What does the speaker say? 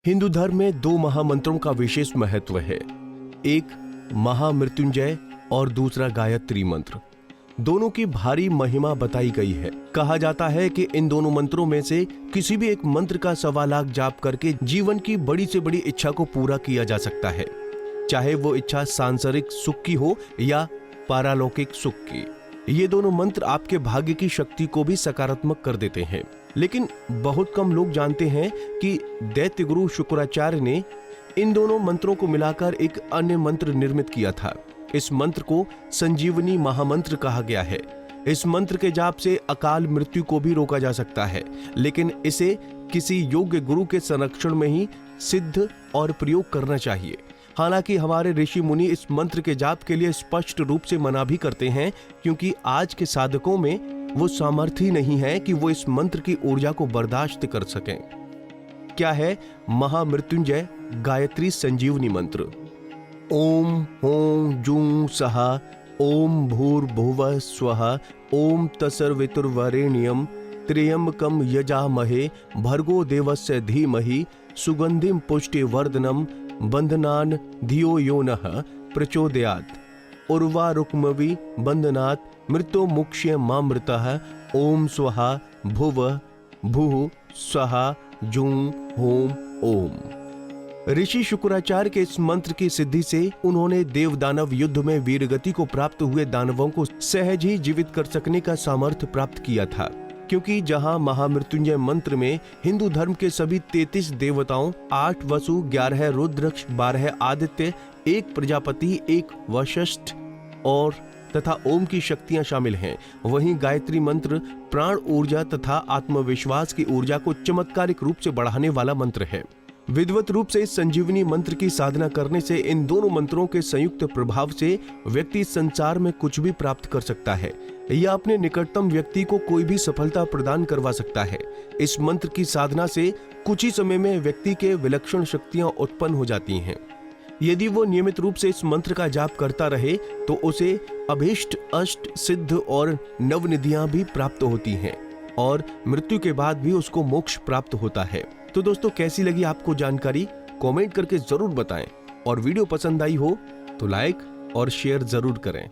हिंदू धर्म में दो महामंत्रों का विशेष महत्व है। एक महामृत्युंजय और दूसरा गायत्री मंत्र। दोनों की भारी महिमा बताई गई है। कहा जाता है कि इन दोनों मंत्रों में से किसी भी एक मंत्र का 1.25 लाख जाप करके जीवन की बड़ी से बड़ी इच्छा को पूरा किया जा सकता है, चाहे वो इच्छा सांसारिक सुख की हो या पारलौकिक सुख की। ये दोनों मंत्र आपके भाग्य की शक्ति को भी सकारात्मक कर देते हैं। लेकिन बहुत कम लोग जानते हैं कि दैत्य गुरु शुक्राचार्य ने इन दोनों मंत्रों को मिलाकर एक अन्य मंत्र निर्मित किया था। इस मंत्र को संजीवनी महामंत्र कहा गया है। इस मंत्र के जाप से अकाल मृत्यु को भी रोका जा सकता है, लेकिन इसे किसी योग्य गुरु के संरक्षण में ही सिद्ध और प्रयोग करना चाहिए। हालांकि हमारे ऋषि मुनि इस मंत्र के जाप के लिए स्पष्ट रूप से मना भी करते हैं, क्योंकि आज के साधकों में वो सामर्थ्य ही नहीं है कि वो इस मंत्र की ऊर्जा को बर्दाश्त कर सकें। क्या है महामृत्युंजय गायत्री संजीवनी मंत्र? ओम हों जूं सहा ओम भूर्भुवः स्वः ओम तत्सवितुर्वरेण्यं त्र्यंबकं यजामहे भर्गो देवस्य धीमहि सुगंधिं पुष्टिवर्धनम् बंधनान् धियो यो नः प्रचोदयात् उर्वारुक्मवि बंधनात् मृत्यो मुक्ष्य मामृतः ओम स्वहा भुवः भूः स्वहा जूं होम ओम। ऋषि शुक्राचार्य के इस मंत्र की सिद्धि से उन्होंने देव दानव युद्ध में वीरगति को प्राप्त हुए दानवों को सहज ही जीवित कर सकने का सामर्थ्य प्राप्त किया था। क्योंकि जहां महामृत्युंजय मंत्र में हिंदू धर्म के सभी 33 देवताओं, 8 वसु, 11 रुद्रक्ष, 12 आदित्य, 1 प्रजापति, 1 वशिष्ठ और तथा ओम की शक्तियां शामिल हैं, वहीं गायत्री मंत्र प्राण ऊर्जा तथा आत्मविश्वास की ऊर्जा को चमत्कारिक रूप से बढ़ाने वाला मंत्र है। विधिवत रूप से इस संजीवनी मंत्र की साधना करने से इन दोनों मंत्रों के संयुक्त प्रभाव से व्यक्ति संसार में कुछ भी प्राप्त कर सकता है या अपने निकटतम व्यक्ति को कोई भी सफलता प्रदान करवा सकता है। इस मंत्र की साधना से कुछ ही समय में व्यक्ति के विलक्षण शक्तियां उत्पन्न हो जाती हैं। यदि वो नियमित रूप से इस मंत्र का जाप करता रहे तो उसे अभीष्ट, अष्ट, सिद्ध और नवनिधियां भी प्राप्त होती हैं और मृत्यु के बाद भी उसको मोक्ष प्राप्त होता है। तो दोस्तों, कैसी लगी आपको जानकारी? कमेंट करके जरूर बताएं और वीडियो पसंद आई हो तो लाइक और शेयर जरूर करें।